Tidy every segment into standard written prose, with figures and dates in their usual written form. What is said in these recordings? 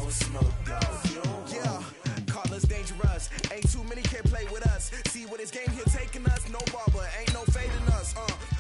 want smoke, dog. Yeah, call us dangerous. Ain't too many can play with us. See what this game here taking us. No barber, ain't no fading us.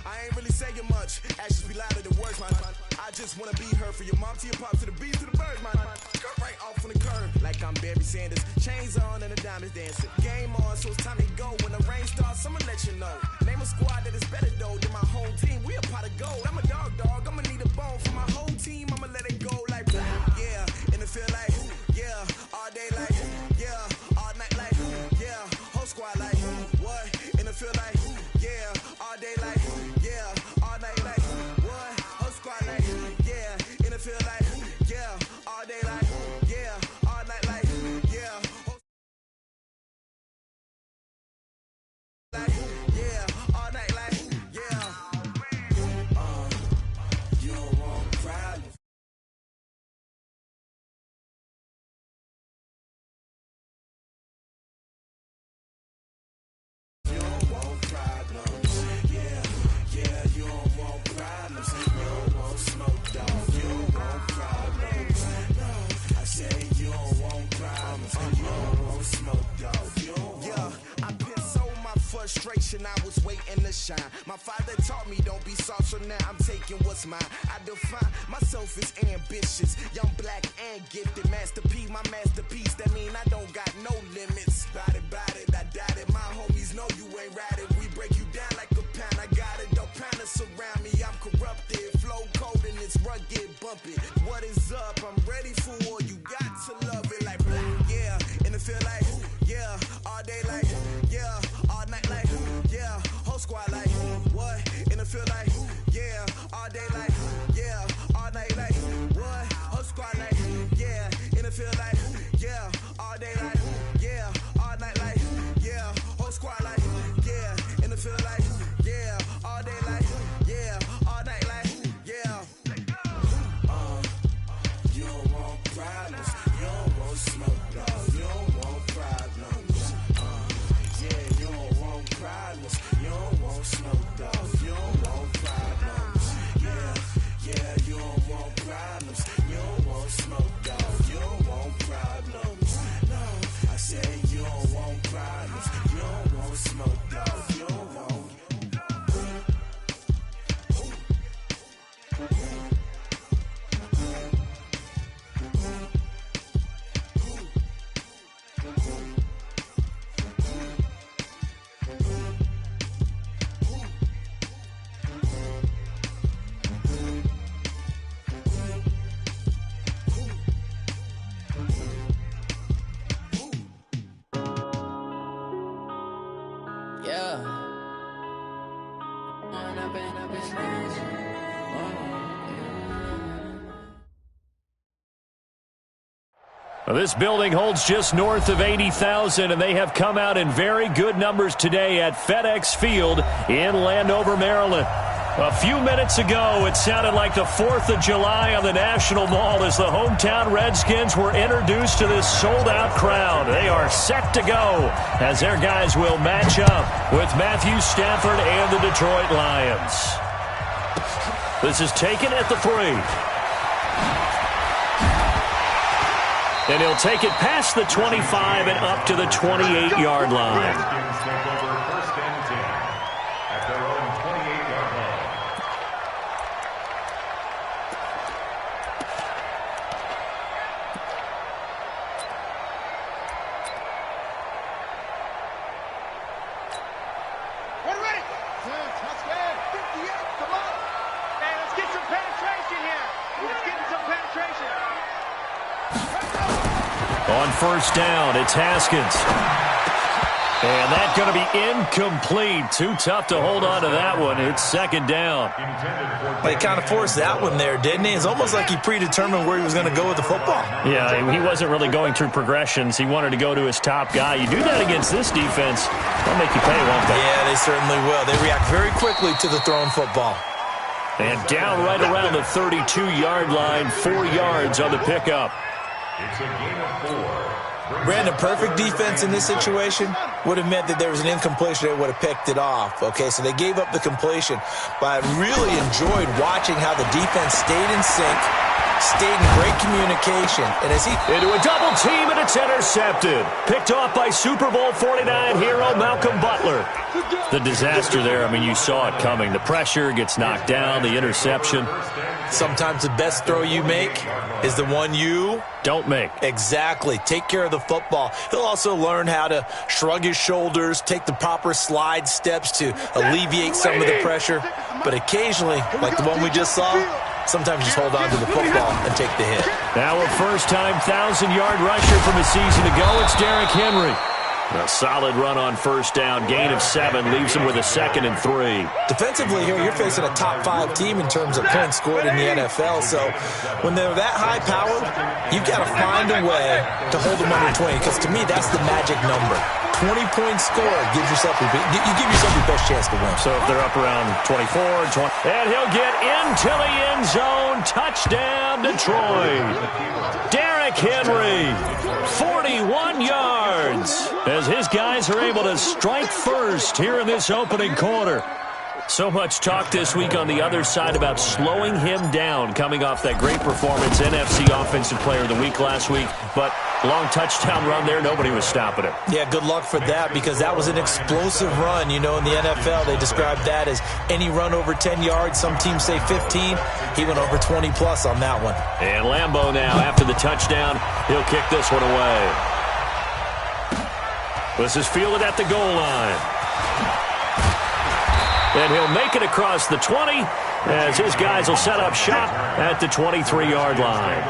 I ain't really saying much. Actions be louder than words, man. I just wanna be heard for your mom to your pop to the beat to the bird, man. Cut right off on the curb, like I'm Barry Sanders. Chains on and the diamonds dancing. Game on, so it's time to go. When the rain starts, I'ma let you know. Name a squad that is better though than my home team. We a pot of gold. I'm a dog. I'ma need a bone for my whole team. I'ma let it go like yeah, and it feel like yeah, all day like yeah, all night like yeah, whole squad like what? And it feel like yeah, all day like yeah, all night like what? Whole squad like yeah, and it feel like yeah, all day like yeah, all night like yeah, like yeah, all night like yeah. You don't want problems. You don't want problems. Yeah, you don't want problems. You don't want smoke, dog. You don't want problems. No, I say you don't want problems. You don't want smoke, dog. You don't want. I put so my frustration, I was waiting to shine. My father taught me don't be soft, so now I'm taking what's mine. I define myself as ambitious, young, black, and gifted. Masterpiece, my masterpiece. That mean I don't got no limits. Bout it, I doubt it. My homies know you ain't right it. We break you down like a pound. I got it, don't pound us around me. I'm corrupted, flow cold and it's rugged, bumpy. What is up? I'm ready for war. You got to love it like yeah, and it feel like yeah, all day like yeah, all night like yeah, whole squad like what? And it feel like yeah, all day like yeah, all night like what? Whole squad like yeah, and it feel like yeah, all day like yeah, all night like yeah, whole squad like yeah, and it feel like yeah, all day like yeah, all night like yeah. You don't want problems, you don't want smoke, dog. You don't want problems. Yeah, you don't want problems, you don't want smoke, dog. You don't want problems. Yeah, you don't want problems, you don't want smoke, dog. You don't want problems. No, I say you don't want problems, you don't want smoke, dog. You don't want. Well, this building holds just north of 80,000, and they have come out in very good numbers today at FedEx Field in Landover, Maryland. A few minutes ago, it sounded like the 4th of July on the National Mall as the hometown Redskins were introduced to this sold-out crowd. They are set to go as their guys will match up with Matthew Stafford and the Detroit Lions. This is taken at the 3. And he'll take it past the 25 and up to the 28-yard line. Redskins take over 1st and 10 at their own 28-yard line. We're ready. Touchdown. 58. Come on. Hey, let's get some penetration here. Let's get some penetration. On 1st down, it's Haskins. And that's going to be incomplete. Too tough to hold on to that one. It's 2nd down. Well, he kind of forced that one there, didn't he? It's almost like he predetermined where he was going to go with the football. Yeah, he wasn't really going through progressions. He wanted to go to his top guy. You do that against this defense, they'll make you pay, won't they? Yeah, they certainly will. They react very quickly to the thrown football. And down right around the 32-yard line, 4 yards on the pickup. It's a gain of 4. Brandon, perfect defense in this situation would have meant that there was an incompletion. They would have picked it off. Okay, so they gave up the completion. But I really enjoyed watching how the defense stayed in sync, stayed in great communication. And as he into a double team, and it's intercepted. Picked off by Super Bowl 49 hero Malcolm Butler. The disaster there, I mean, you saw it coming. The pressure gets knocked down, the interception. Sometimes the best throw you make is the one you don't make. Exactly. Take care of the football. He'll also learn how to shrug his shoulders, take the proper slide steps to alleviate some of the pressure. But occasionally, like the one we just saw, sometimes just hold on to the football and take the hit. Now a first-time 1,000-yard rusher from a season ago. It's Derrick Henry. A solid run on first down. Gain of 7 leaves him with a 2nd and 3. Defensively here, you're facing a top 5 team in terms of points scored in the NFL. So when they're that high-powered, you've got to find a way to hold them under 20. Because to me, that's the magic number. 20 points scored gives yourself you give yourself your best chance to win. So if they're up around 24, 20, and he'll get into the end zone. Touchdown, Detroit. Derrick Henry, 41 yards, as his guys are able to strike first here in this opening quarter. So much talk this week on the other side about slowing him down, coming off that great performance, NFC Offensive Player of the Week last week. But long touchdown run there, nobody was stopping him. Yeah, good luck for that, because that was an explosive run. You know, in the NFL, they describe that as any run over 10 yards. Some teams say 15. He went over 20-plus on that one. And Lambeau now, after the touchdown, he'll kick this one away. This is fielded at the goal line. And he'll make it across the 20 as his guys will set up shop at the 23-yard line.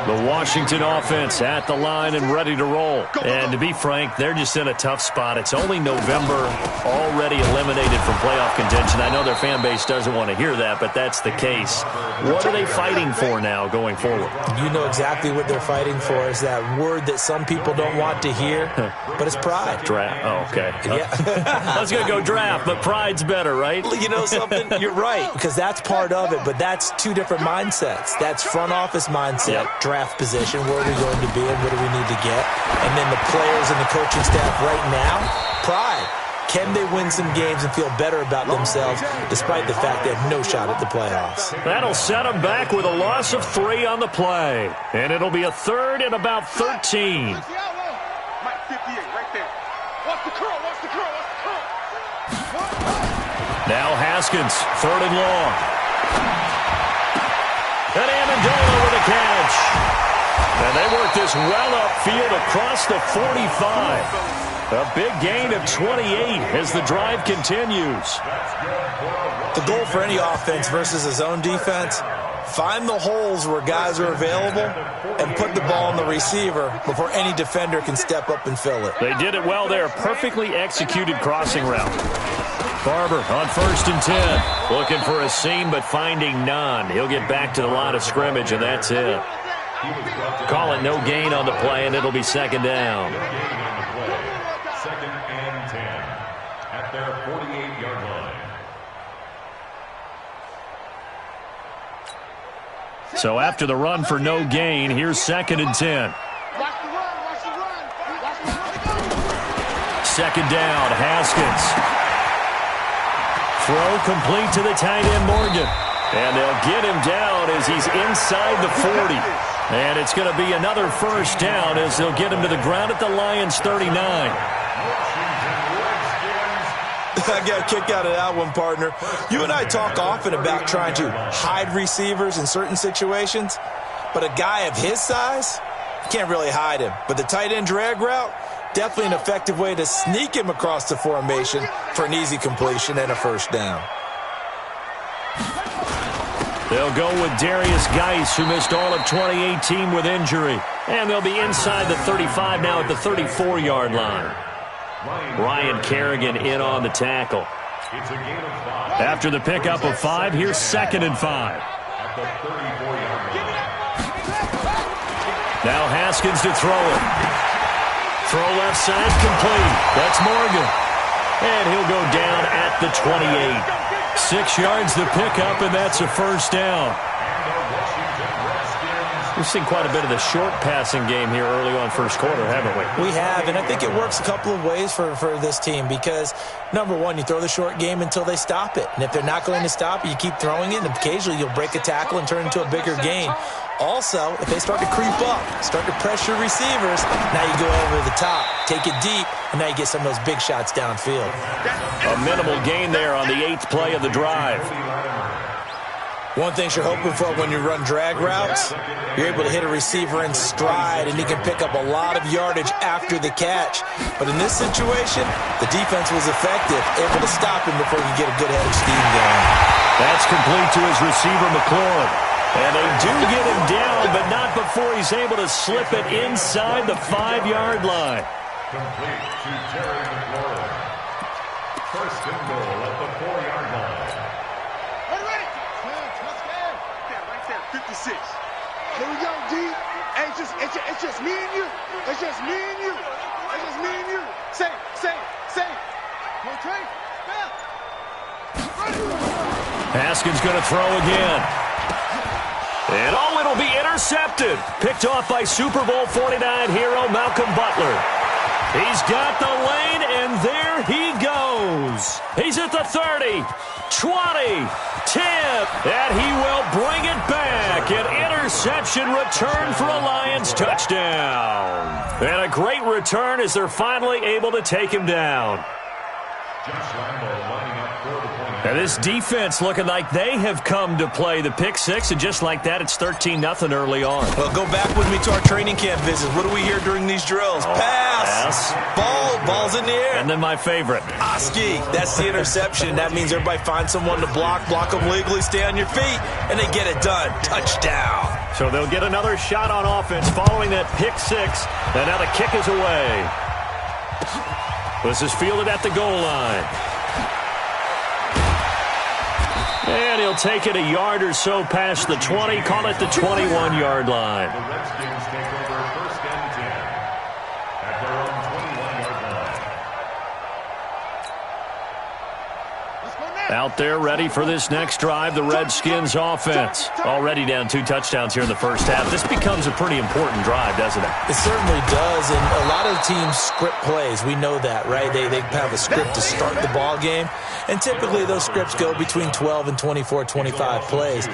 The Washington offense at the line and ready to roll. And to be frank, they're just in a tough spot. It's only November, already eliminated from playoff contention. I know their fan base doesn't want to hear that, but that's the case. What are they fighting for now going forward? You know exactly what they're fighting for. Is that word that some people don't want to hear, but it's pride. Draft. Oh, okay. Yeah. I was going to go draft, but pride's better, right? You know something? You're right, because that's part of it, but that's two different mindsets. That's front office mindset, draft position, where are we going to be and what do we need to get? And then the players and the coaching staff right now, pride. Can they win some games and feel better about themselves despite the fact they have no shot at the playoffs? That'll set them back with a loss of 3 on the play. And it'll be a 3rd and about 13. Now Haskins, 3rd and long. And Amendola with a catch. And they work this well upfield across the 45. A big gain of 28 as the drive continues. The goal for any offense versus a zone defense, find the holes where guys are available and put the ball on the receiver before any defender can step up and fill it. They did it well there. Perfectly executed crossing route. Barber on 1st and 10. Looking for a seam, but finding none. He'll get back to the line of scrimmage, and that's it. Call it no gain on the play, and it'll be 2nd down. 2nd and 10 at their 48-yard line. So after the run for no gain, here's 2nd and 10. 2nd down, Haskins. Throw complete to the tight end, Morgan. And they'll get him down as he's inside the 40. And it's going to be another 1st down as they'll get him to the ground at the Lions' 39. I got a kick out of that one, partner. You and I talk often about trying to hide receivers in certain situations, but a guy of his size, can't really hide him. But the tight end drag route, definitely an effective way to sneak him across the formation for an easy completion and a 1st down. They'll go with Darius Geis, who missed all of 2018 with injury. And they'll be inside the 35 now at the 34-yard line. Ryan Kerrigan in on the tackle. After the pickup of 5, here's 2nd and 5. Now Haskins to throw it. Throw left side complete. That's Morgan. And he'll go down at the 28. 6 yards the pickup, and that's a 1st down. And the Washington Redskins We've seen quite a bit of the short passing game here early on first quarter, haven't we? We have, and I think it works a couple of ways for this team because, number one, you throw the short game until they stop it. And if they're not going to stop it, you keep throwing it, and occasionally you'll break a tackle and turn it into a bigger gain. Also, if they start to creep up, start to pressure receivers, now you go over the top, take it deep, and now you get some of those big shots downfield. A minimal gain there on the 8th play of the drive. One thing you're hoping for when you run drag routes, you're able to hit a receiver in stride, and he can pick up a lot of yardage after the catch. But in this situation, the defense was effective, able to stop him before you get a good head of steam going. That's complete to his receiver, McLaurin. And they do get him down, but not before he's able to slip it inside the 5-yard line. Complete to Terry McLaurin. First and goal at the 4-yard line. Right there, 56. Here we go, D. Hey, it's just me and you. It's just me and you. It's just me and you. Say. Go, Trey. Haskins going to throw again. And it'll be intercepted. Picked off by Super Bowl 49 hero Malcolm Butler. He's got the lane, and there he goes. He's at the 30, 20, 10, and he will bring it back. An interception return for a Lions touchdown. And a great return as they're finally able to take him down. Josh Lambo lining up for the point. And this defense looking like they have come to play the pick six, and just like that, it's 13-0 early on. Well, go back with me to our training camp visits. What do we hear during these drills? Pass. Ball's in the air. And then my favorite. Oski, that's the interception. That means everybody finds someone to block them legally, stay on your feet, and they get it done. Touchdown. So they'll get another shot on offense following that pick six, and now the kick is away. This is fielded at the goal line. And he'll take it a yard or so past the 20, call it the 21-yard line. The Redskins take over first and 10 at their own 21-yard line. Out there ready for this next drive, the Redskins offense. Already down 2 touchdowns here in the first half. This becomes a pretty important drive, doesn't it? It certainly does, and a lot of teams script plays. We know that, right? They have a script to start the ball game, and typically those scripts go between 12 and 24, 25 plays.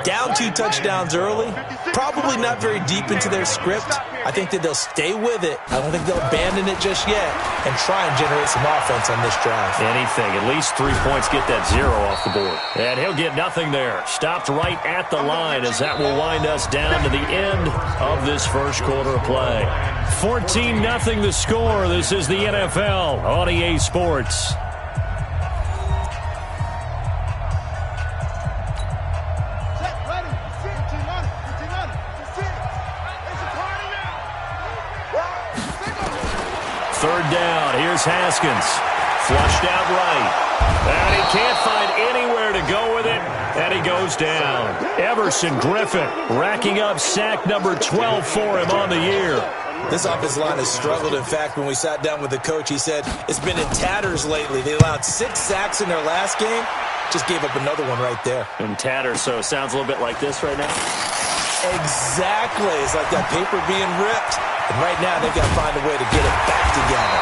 Down 2 touchdowns early, probably not very deep into their script. I think that they'll stay with it. I don't think they'll abandon it just yet and try and generate some offense on this drive. Anything, at least 3 points, get that 0 off the board. And he'll get nothing there. Stopped right at the line as that will wind us down to the end of this first quarter of play. 14-0 the score. This is the NFL on EA Sports. Third down, here's Haskins. Flushed out right. And he can't find anywhere to go with it, and he goes down. Everson Griffin racking up sack number 12 for him on the year. This offensive line has struggled. In fact, when we sat down with the coach, he said it's been in tatters lately. They allowed 6 sacks in their last game. Just gave up another one right there. In tatters, so it sounds a little bit like this right now. Exactly. It's like that paper being ripped. And right now, they've got to find a way to get it back together.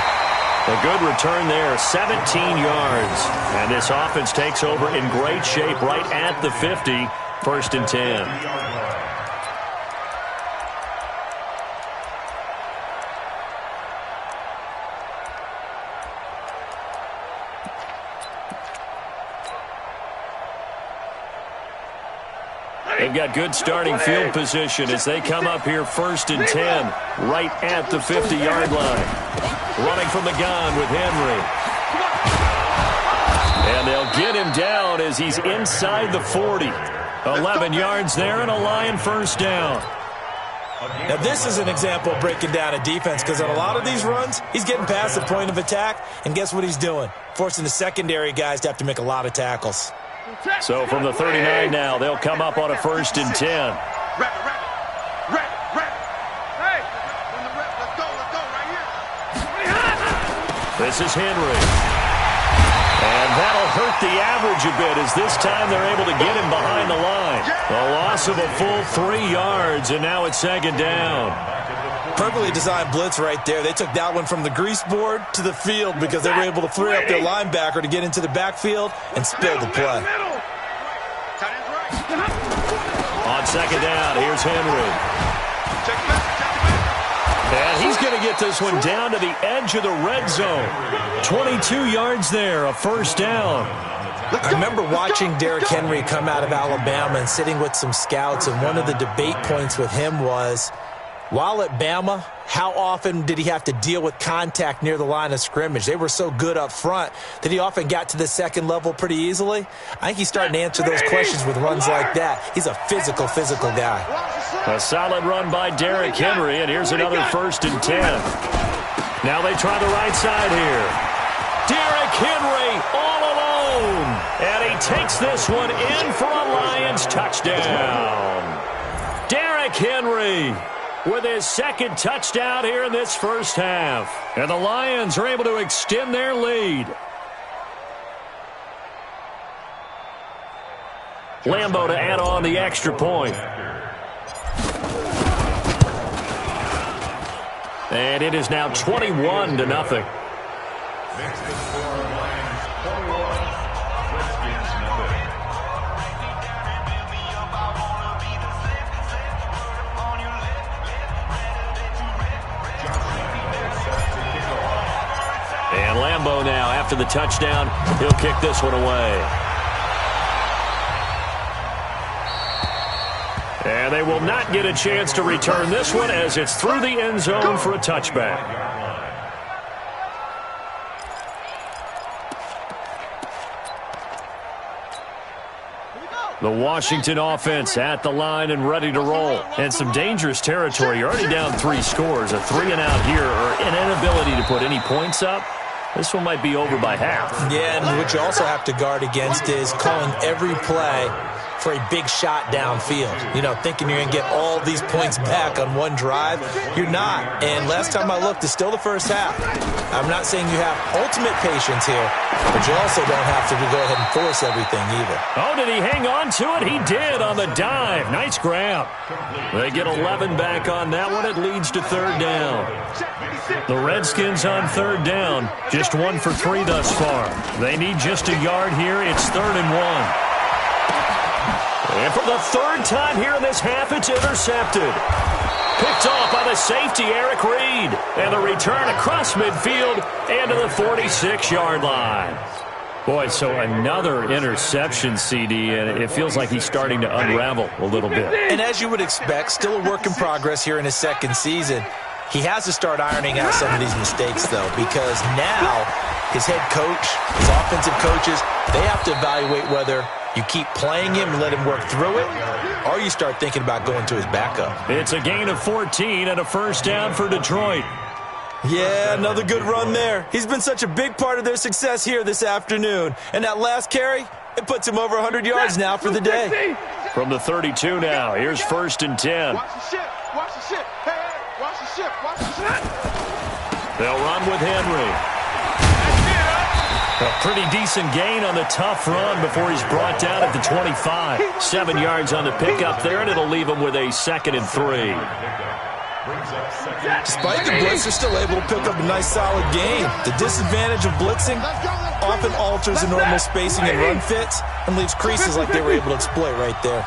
A good return there, 17 yards. And this offense takes over in great shape right at the 50, first and 10. They've got good starting field position as they come up here first and 10, right at the 50-yard line. Running from the gun with Henry. And they'll get him down as he's inside the 40. 11 yards there and a Lion first down. Now, this is an example of breaking down a defense because on a lot of these runs, he's getting past the point of attack, and guess what he's doing? Forcing the secondary guys to have to make a lot of tackles. So from the 39 now, they'll come up on a first and 10. Hey, let's go right here. This is Henry. And that'll hurt the average a bit as this time they're able to get him behind the line. A loss of a full 3 yards, and now it's second down. Perfectly designed blitz right there. They took that one from the grease board to the field because they were able to free up their linebacker to get into the backfield and spill the play. On second down, here's Henry. And he's going to get this one down to the edge of the red zone. 22 yards there, a first down. I remember watching Derrick Henry come out of Alabama and sitting with some scouts, and one of the debate points with him was, while at Bama, how often did he have to deal with contact near the line of scrimmage? They were so good up front that he often got to the second level pretty easily. I think he's starting to answer those questions with runs like that. He's a physical guy. A solid run by Derrick Henry, and here's another 1st and 10. Now they try the right side here. Derrick Henry all alone, and he takes this one in for a Lions touchdown. Derrick Henry with his second touchdown here in this first half. And the Lions are able to extend their lead. Lambo to add on the extra point. And it is now 21-0. Next is for Lions 21, Redskins nothing. And Lambo now, after the touchdown, he'll kick this one away. And they will not get a chance to return this one as it's through the end zone for a touchback. The Washington offense at the line and ready to roll. And some dangerous territory. You're already down 3 scores. A 3-and-out here or an inability to put any points up. This one might be over by half. Yeah, and what you also have to guard against is calling every play for a big shot downfield. You know, thinking you're going to get all these points back on one drive. You're not. And last time I looked, it's still the first half. I'm not saying you have ultimate patience here, but you also don't have to go ahead and force everything either. Oh, did he hang on to it? He did on the dive. Nice grab. They get 11 back on that one. It leads to 3rd down. The Redskins on 3rd down. Just 1 for 3 thus far. They need just a yard here. It's 3rd and 1. And for the 3rd time here in this half, it's intercepted. Picked off by the safety, Eric Reed. And the return across midfield and to the 46-yard line. Boy, so another interception, CD, and it feels like he's starting to unravel a little bit. And as you would expect, still a work in progress here in his 2nd season. He has to start ironing out some of these mistakes, though, because now his head coach, his offensive coaches, they have to evaluate whether you keep playing him and let him work through it, or you start thinking about going to his backup. It's a gain of 14 and a first down for Detroit. Yeah, another good run there. He's been such a big part of their success here this afternoon. And that last carry, it puts him over 100 yards now for the day. From the 32 now, here's 1st and 10. Watch the ship. Watch the ship. Hey, watch the ship. Watch the ship. They'll run with Henry. A pretty decent gain on the tough run before he's brought down at the 25. 7 yards on the pickup there, and it'll leave him with a 2nd and 3. Despite the blitz, they're still able to pick up a nice solid gain. The disadvantage of blitzing often alters the normal spacing and run fits and leaves creases like they were able to exploit right there.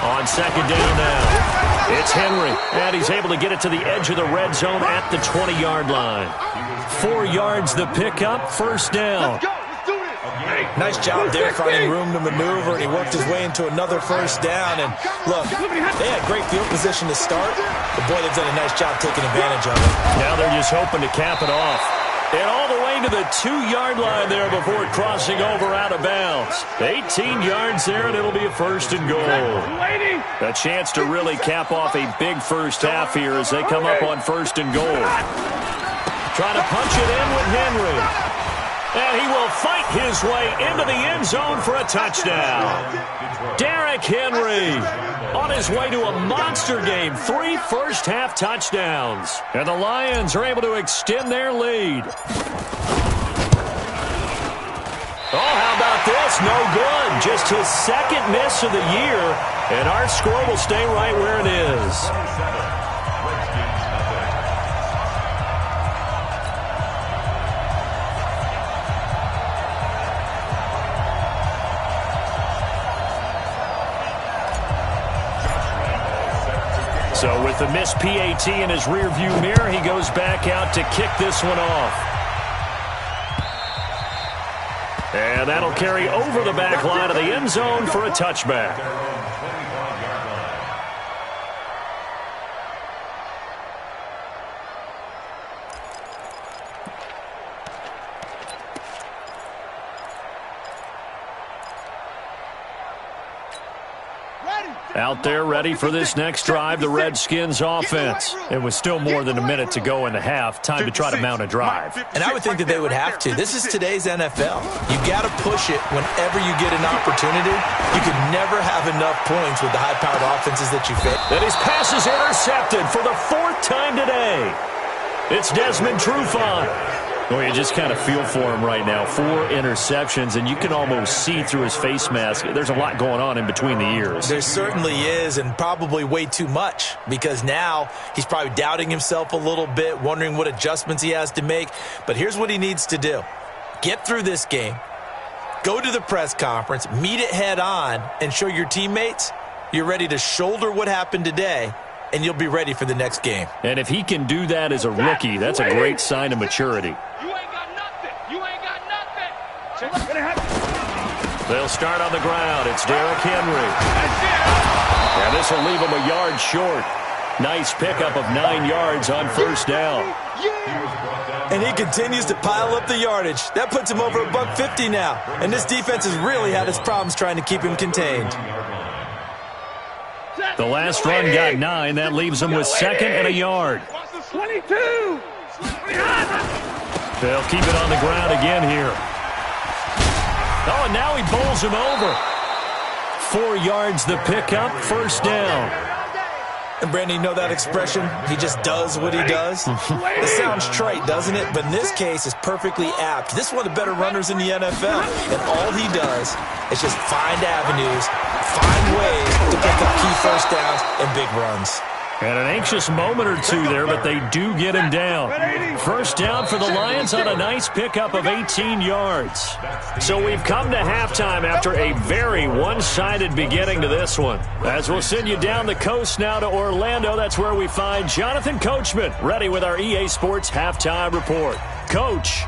On 2nd down now. It's Henry, and he's able to get it to the edge of the red zone at the 20-yard line. 4 yards the pickup, 1st down. Nice job there finding room to maneuver, and he worked his way into another 1st down. And look, they had great field position to start, but boy, they've done a nice job taking advantage of it. Now they're just hoping to cap it off. And all the way to the 2-yard line there before crossing over out of bounds. 18 yards there, and it'll be a 1st and goal. A chance to really cap off a big first half here as they come up on 1st and goal. Trying to punch it in with Henry. And he will fight his way into the end zone for a touchdown. Derrick Henry on his way to a monster game. 3 first-half touchdowns. And the Lions are able to extend their lead. Oh, how about this? No good. Just his second miss of the year. And our score will stay right where it is. So with the missed PAT in his rearview mirror, he goes back out to kick this one off. And that'll carry over the back line of the end zone for a touchback. Out there ready for this next drive, the Redskins offense. It was still more than a minute to go in the half. Time to try to mount a drive. And I would think that they would have to. This is today's NFL. You got to push it whenever you get an opportunity. You could never have enough points with the high-powered offenses that you face. And his pass is intercepted for the 4th time today. It's Desmond Trufant. Well, you just kind of feel for him right now. 4 interceptions, and you can almost see through his face mask. There's a lot going on in between the ears. There certainly is, and probably way too much, because now he's probably doubting himself a little bit, wondering what adjustments he has to make. But here's what he needs to do. Get through this game, go to the press conference, meet it head on, and show your teammates you're ready to shoulder what happened today, and you'll be ready for the next game. And if he can do that as a rookie, that's a great sign of maturity. You ain't got nothing. You ain't got nothing. They'll start on the ground. It's Derrick Henry. And this will leave him a yard short. Nice pickup of 9 yards on first down. And he continues to pile up the yardage. That puts him over $150 now. And this defense has really had its problems trying to keep him contained. The last run got 9. That leaves him with 2nd and a yard. 22. They'll keep it on the ground again here. Oh, and now he bowls him over. 4 yards the pickup, first down. And Brandon, you know that expression? He just does what he does? It sounds trite, doesn't it? But in this case, it's perfectly apt. This is one of the better runners in the NFL. And all he does is just find avenues, find ways to pick up key first downs and big runs. And an anxious moment or two there, but they do get him down. First down for the Lions on a nice pickup of 18 yards. So we've come to halftime after a very one-sided beginning to this one. As we'll send you down the coast now to Orlando, that's where we find Jonathan Coachman, ready with our EA Sports Halftime Report. Coach.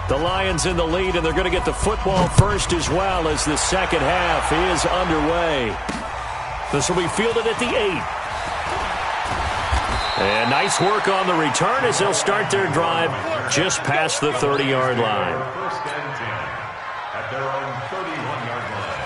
The Lions in the lead, and they're going to get the football first as well as the second half is underway. This will be fielded at the 8. And nice work on the return as they'll start their drive just past the 30-yard line. First and 10 at their own 31-yard line.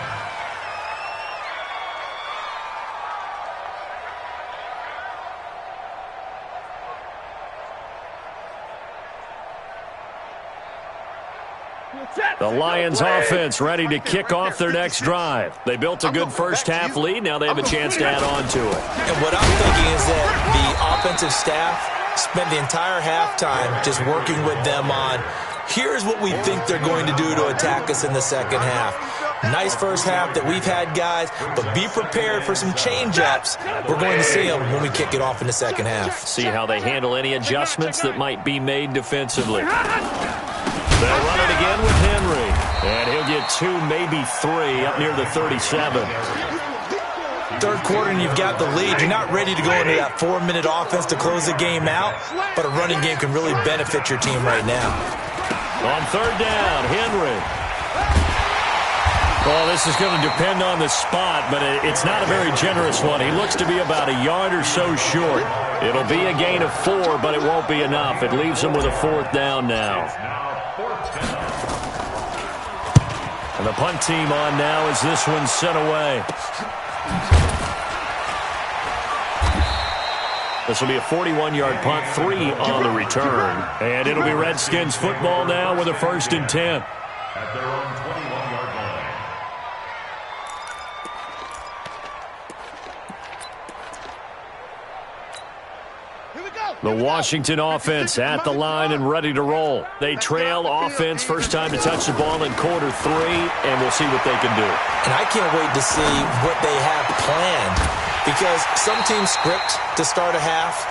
The Lions offense ready to kick off their next drive. They built a good first-half lead. Now they have a chance to add on to it. And what I'm thinking is that the offensive staff spent the entire halftime just working with them on, here's what we think they're going to do to attack us in the second half. Nice first half that we've had, guys, but be prepared for some change-ups. We're going to see them when we kick it off in the second half. See how they handle any adjustments that might be made defensively. They'll run it again with Henry. And he'll get 2, maybe 3 up near the 37. Third quarter and you've got the lead. You're not ready to go into that 4-minute offense to close the game out, but a running game can really benefit your team right now. On third down, Henry. Well, this is going to depend on the spot, but it's not a very generous one. He looks to be about a yard or so short. It'll be a gain of 4, but it won't be enough. It leaves him with a 4th down now. And the punt team on now as this one's sent away. This will be a 41-yard punt, 3 on the return. And it'll be Redskins football now with a 1st and 10. At their own 21-yard line. The Washington offense at the line and ready to roll. They trail offense, first time to touch the ball in quarter 3, and we'll see what they can do. And I can't wait to see what they have planned, because some teams script to start a half.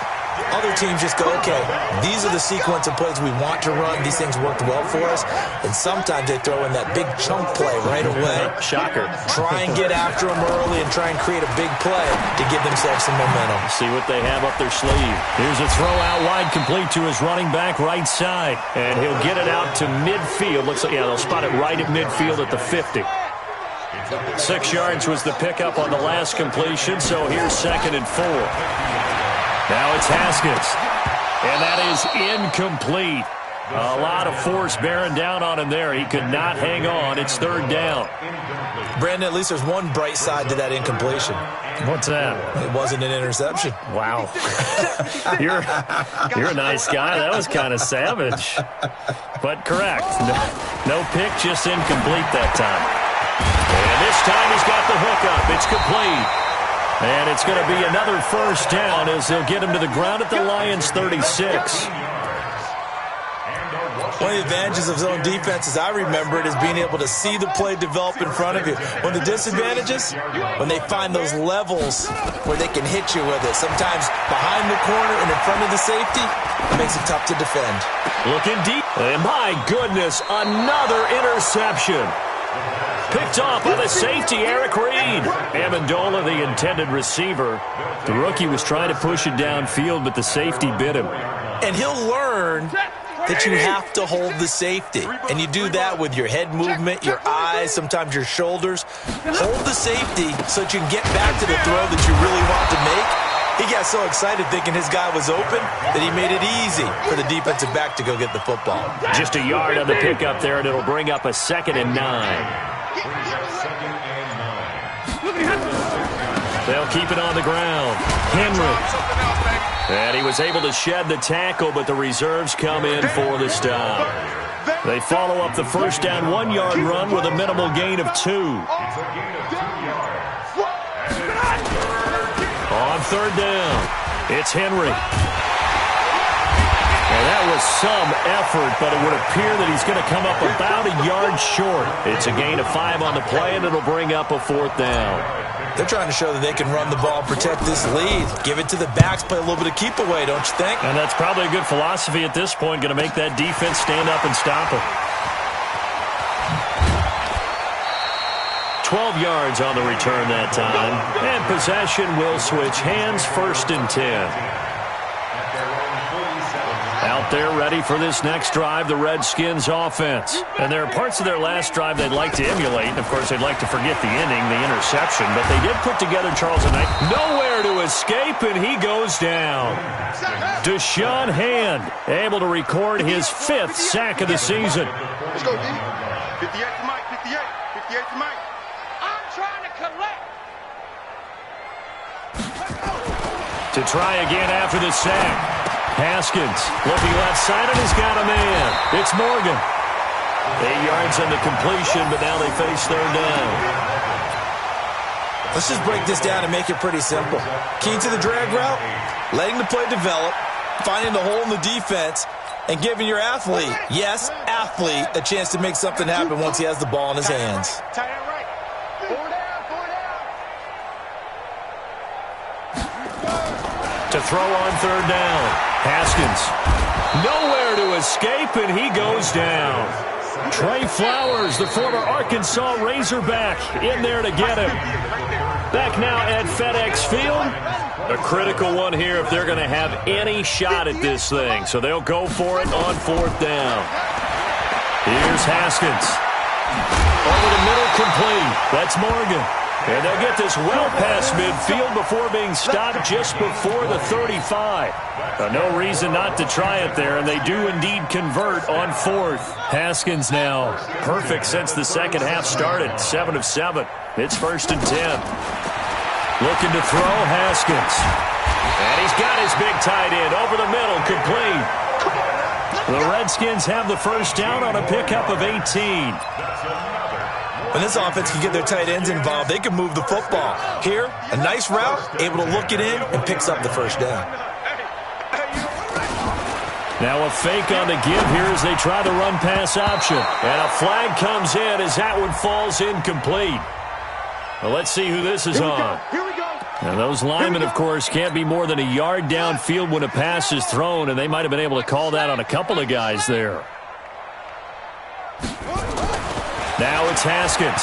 Other teams just go, okay, these are the sequence of plays we want to run. These things worked well for us. And sometimes they throw in that big chunk play right away. Shocker. Try and get after them early and try and create a big play to give themselves some momentum. See what they have up their sleeve. Here's a throw out wide, complete to his running back right side. And he'll get it out to midfield. Looks like, yeah, they'll spot it right at midfield at the 50. 6 yards was the pickup on the last completion, so here's 2nd and 4. Now it's Haskins, and that is incomplete. A lot of force bearing down on him there. He could not hang on. It's 3rd down. Brandon, at least there's one bright side to that incompletion. What's that? It wasn't an interception. Wow. You're a nice guy. That was kind of savage. But correct. No pick, just incomplete that time. And this time he's got the hook up. It's complete. And it's going to be another 1st down as they'll get him to the ground at the Lions' 36. One of the advantages of zone defense, as I remember it, is being able to see the play develop in front of you. One of the disadvantages, when they find those levels where they can hit you with it. Sometimes behind the corner and in front of the safety, it makes it tough to defend. Looking deep. And my goodness, another interception. Picked off by the safety, Eric Reed. Amendola, the intended receiver. The rookie was trying to push it downfield, but the safety bit him. And he'll learn that you have to hold the safety. And you do that with your head movement, your eyes, sometimes your shoulders. Hold the safety so that you can get back to the throw that you really want to make. He got so excited thinking his guy was open that he made it easy for the defensive back to go get the football. Just a yard on the pickup there, and it'll bring up a 2nd and 9. They'll keep it on the ground. Henry. And he was able to shed the tackle, but the reserves come in for the stop. They follow up the 1st down 1-yard run with a minimal gain of 2. On 3rd down, it's Henry. And that was some effort, but it would appear that he's going to come up about a yard short. It's a gain of 5 on the play, and it'll bring up a 4th down. They're trying to show that they can run the ball, protect this lead. Give it to the backs, play a little bit of keep away, don't you think? And that's probably a good philosophy at this point, going to make that defense stand up and stop him. 12 yards on the return that time. And possession will switch hands, 1st and 10. Out there ready for this next drive, the Redskins offense. And there are parts of their last drive they'd like to emulate. Of course, they'd like to forget the inning, the interception. But they did put together Charles and Knight. Nowhere to escape, and he goes down. Deshaun Hand able to record his 5th sack of the season. Let's go, D. 58 to Mike, 58. 58 to Mike. I'm trying to collect. To try again after the sack. Haskins looking left side, and he's got a man. It's Morgan. 8 yards on the completion, but now they face 3rd down. Let's just break this down and make it pretty simple. Key to the drag route, letting the play develop, finding the hole in the defense, and giving your athlete, yes, athlete, a chance to make something happen once he has the ball in his hands. Tie that right. 4 down, 4 down. To throw on 3rd down. Haskins. Nowhere to escape, and he goes down. Trey Flowers, the former Arkansas Razorback, in there to get him. Back now at FedEx Field. A critical one here if they're going to have any shot at this thing. So they'll go for it on 4th down. Here's Haskins. Over the middle, complete. That's Morgan. And they'll get this well past midfield before being stopped just before the 35. No reason not to try it there, and they do indeed convert on 4th. Haskins now perfect since the second half started, 7 of 7. It's 1st and 10. Looking to throw, Haskins. And he's got his big tight end over the middle, complete. The Redskins have the first down on a pickup of 18. When this offense can get their tight ends involved, they can move the football. Here, a nice route, able to look it in, and picks up the first down. Now a fake on the give here as they try the run-pass option. And a flag comes in as that one falls incomplete. Well, let's see who this is on. Here we go. And those linemen, of course, can't be more than a yard downfield when a pass is thrown, and they might have been able to call that on a couple of guys there. Now it's Haskins.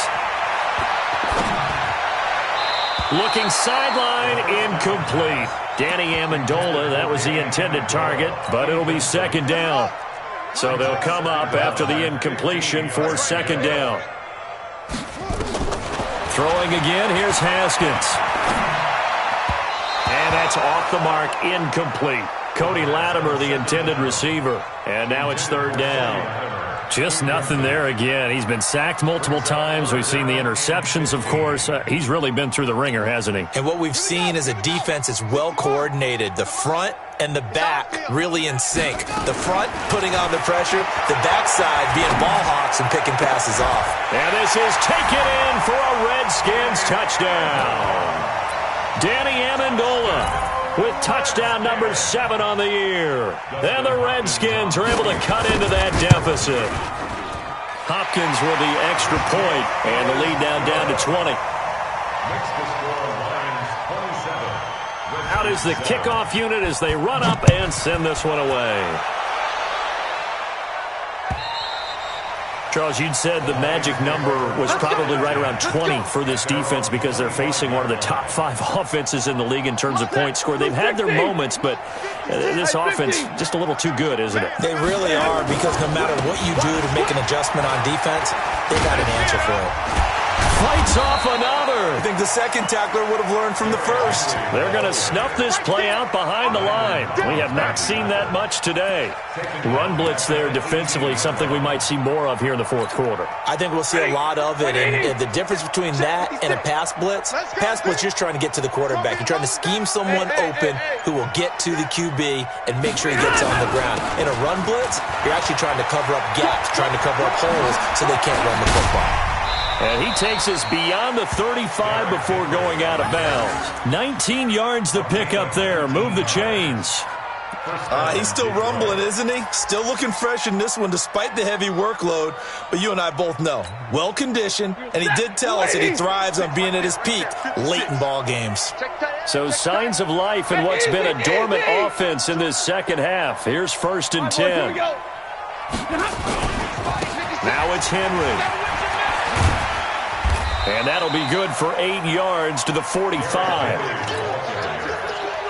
Looking sideline, incomplete. Danny Amendola, that was the intended target, but it'll be second down. So they'll come up after the incompletion for second down. Throwing again, here's Haskins. And that's off the mark, incomplete. Cody Latimer, the intended receiver. And now it's third down. Just nothing there again. He's been sacked multiple times. We've seen the interceptions, of course. He's really been through the ringer, hasn't he? And what we've seen is a defense that's well coordinated. The front and the back really in sync. The front putting on the pressure, the backside being ball hawks and picking passes off. And this is taken in for a Redskins touchdown. Danny Amendola with touchdown number 7 on the year. And the Redskins are able to cut into that deficit. Hopkins with the extra point, and the lead down to 20. Next to score, Lions 27. Out is the kickoff unit as they run up and send this one away. Charles, you'd said the magic number was probably right around 20 for this defense because they're facing one of the top 5 offenses in the league in terms of points scored. They've had their moments, but this offense just a little too good, isn't it? They really are, because no matter what you do to make an adjustment on defense, they've got an answer for it. Fights off another. I think the second tackler would have learned from the first. They're going to snuff this play out behind the line. We have not seen that much today. Run blitz there defensively, something we might see more of here in the fourth quarter. I think we'll see a lot of it, and the difference between that and a pass blitz, you're just trying to get to the quarterback. You're trying to scheme someone open who will get to the QB and make sure he gets on the ground. In a run blitz, you're actually trying to cover up gaps, trying to cover up holes so they can't run the football. And he takes us beyond the 35 before going out of bounds. 19 yards to pick up there. Move the chains. He's still rumbling, isn't he? Still looking fresh in this one despite the heavy workload. But you and I both know, well-conditioned, and he did tell us that he thrives on being at his peak late in ball games. So signs of life in what's been a dormant offense in this second half. Here's 1st and 10. Now it's Henry. And that'll be good for 8 yards to the 45.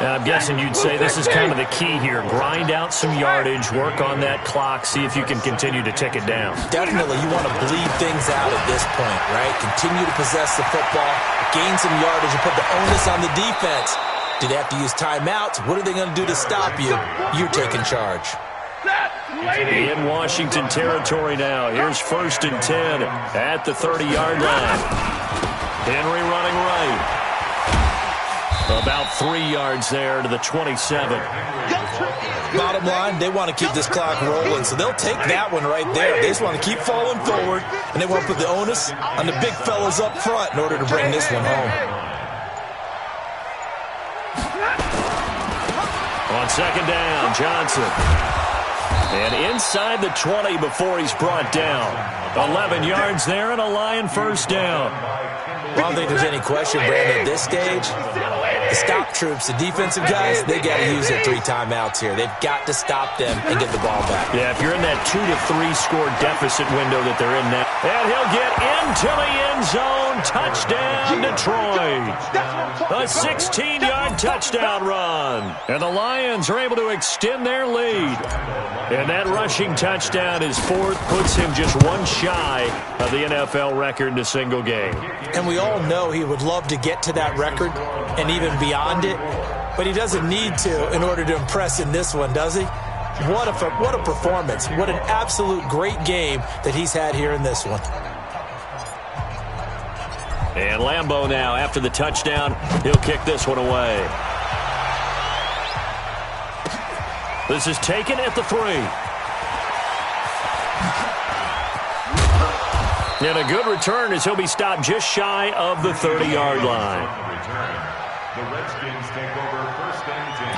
And I'm guessing you'd say this is kind of the key here. Grind out some yardage, work on that clock, see if you can continue to tick it down. Definitely, you want to bleed things out at this point, right? Continue to possess the football, gain some yardage, and put the onus on the defense. Do they have to use timeouts? What are they going to do to stop you? You're taking charge. In Washington territory now. Here's 1st and 10 at the 30-yard line. Henry running right. About 3 yards there to the 27. Bottom line, they want to keep this clock rolling, so they'll take that one right there. They just want to keep falling forward, and they want to put the onus on the big fellas up front in order to bring this one home. On second down, Johnson. And inside the 20 before he's brought down. 11 yards there and a Lion first down. I don't think there's any question, Brandon, at this stage, the stop troops, the defensive guys, they got to use their 3 timeouts here. They've got to stop them and get the ball back. Yeah, if you're in that 2 to 3 score deficit window that they're in now. And he'll get into the end zone. Touchdown, Detroit. A 16-yard touchdown run. And the Lions are able to extend their lead. And that rushing touchdown is 4th, puts him just 1 shy of the NFL record in a single game. And we all know he would love to get to that record and even beyond it, but he doesn't need to in order to impress in this one, does he? What a performance. What an absolute great game that he's had here in this one. And Lambeau now, after the touchdown, he'll kick this one away. This is taken at the 3. And a good return as he'll be stopped just shy of the 30-yard line. The Redskins take over 1st and 10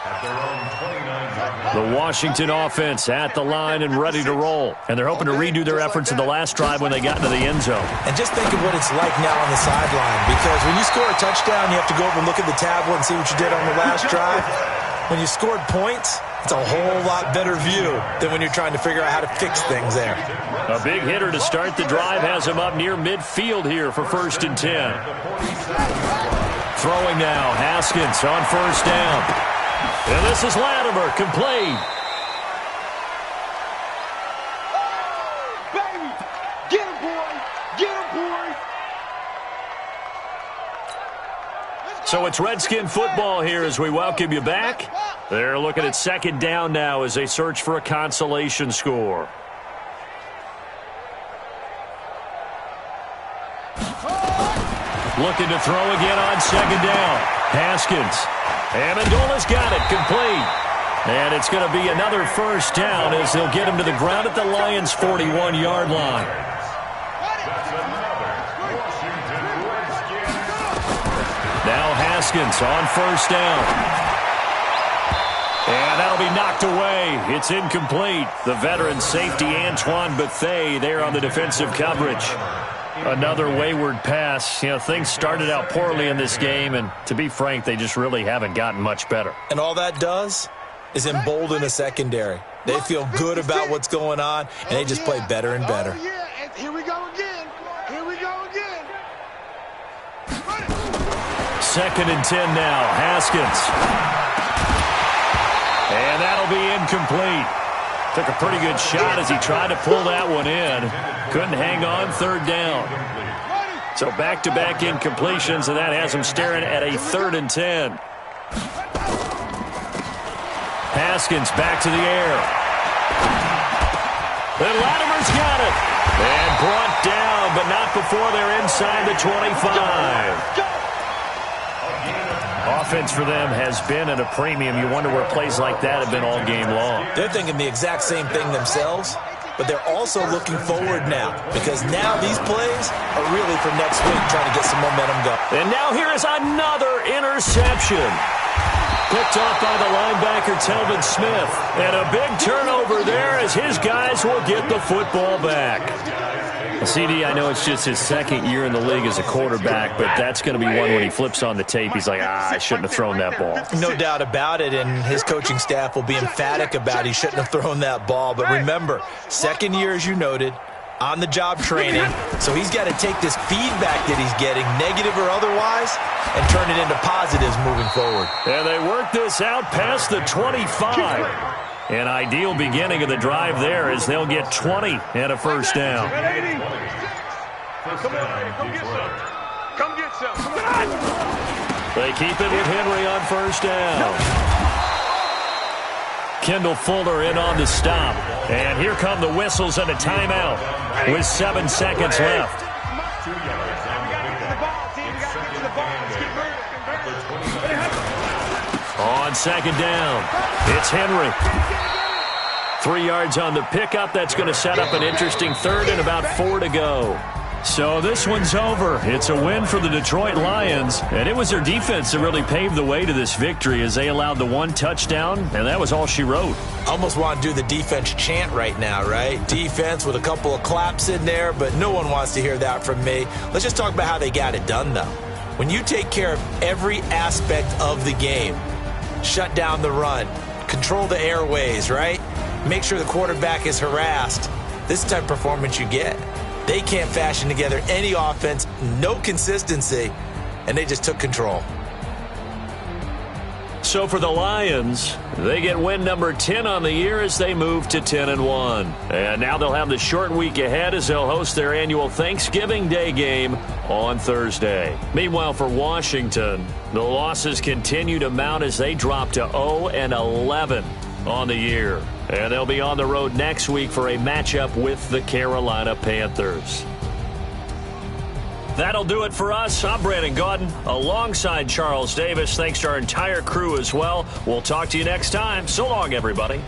at their own 29-yard line. The Washington offense at the line and ready to roll. And they're hoping to redo their efforts in the last drive when they got into the end zone. And just think of what it's like now on the sideline, because when you score a touchdown, you have to go over and look at the tablet and see what you did on the last drive. When you scored points, it's a whole lot better view than when you're trying to figure out how to fix things there. A big hitter to start the drive has him up near midfield here for 1st and 10. Throwing now, Haskins on 1st down. And this is Latimer, complete. Baby, get him, boy. Get him, boy. So it's Redskin football here as we welcome you back. They're looking at 2nd down now as they search for a consolation score. Looking to throw again on 2nd down. Haskins. Amendola's got it, complete. And it's going to be another 1st down as they'll get him to the ground at the Lions' 41-yard line. Now Haskins on 1st down. And that'll be knocked away. It's incomplete. The veteran safety Antoine Bethea there on the defensive coverage. Another wayward pass. You know, things started out poorly in this game, and to be frank, they just really haven't gotten much better. And all that does is embolden a secondary. They feel good about what's going on, and they just play better and better. Oh, yeah, and here we go again. Here we go again. 2nd and 10 now. Haskins. And that'll be incomplete. Took a pretty good shot as he tried to pull that one in. Couldn't hang on, 3rd down. So back-to-back incompletions, and that has him staring at a 3rd and 10. Haskins back to the air. And Latimer's got it. And brought down, but not before they're inside the 25. Offense for them has been at a premium. You wonder where plays like that have been all game long. They're thinking the exact same thing themselves, but they're also looking forward now, because now these plays are really for next week, trying to get some momentum going. And now here is another interception. Picked off by the linebacker, Telvin Smith. And a big turnover there as his guys will get the football back. CD, I know it's just his 2nd year in the league as a quarterback, but that's going to be one when he flips on the tape. He's like, I shouldn't have thrown that ball. No doubt about it, and his coaching staff will be emphatic about he shouldn't have thrown that ball. But remember, 2nd year, as you noted, on-the-job training, so he's got to take this feedback that he's getting, negative or otherwise, and turn it into positives moving forward. And they work this out past the 25. An ideal beginning of the drive there as they'll get 20 and a 1st down. Come on, come get some. Come get some. They keep it with Henry on 1st down. Kendall Fuller in on the stop. And here come the whistles and a timeout with 7 seconds left. 2 yards on the pickup. On 2nd down, it's Henry. 3 yards on the pickup. That's going to set up an interesting 3rd and about 4 to go. So this one's over. It's a win for the Detroit Lions, and it was their defense that really paved the way to this victory as they allowed the 1 touchdown, and that was all she wrote. Almost want to do the defense chant right now, right? Defense with a couple of claps in there, but no one wants to hear that from me. Let's just talk about how they got it done, though. When you take care of every aspect of the game, shut down the run, control the airways, right? Make sure the quarterback is harassed. This is the type of performance you get. They can't fashion together any offense, no consistency, and they just took control. So for the Lions, they get win number 10 on the year as they move to 10-1. And now they'll have the short week ahead as they'll host their annual Thanksgiving Day game on Thursday. Meanwhile, for Washington, the losses continue to mount as they drop to 0-11 on the year. And they'll be on the road next week for a matchup with the Carolina Panthers. That'll do it for us. I'm Brandon Gaudin alongside Charles Davis. Thanks to our entire crew as well. We'll talk to you next time. So long, everybody.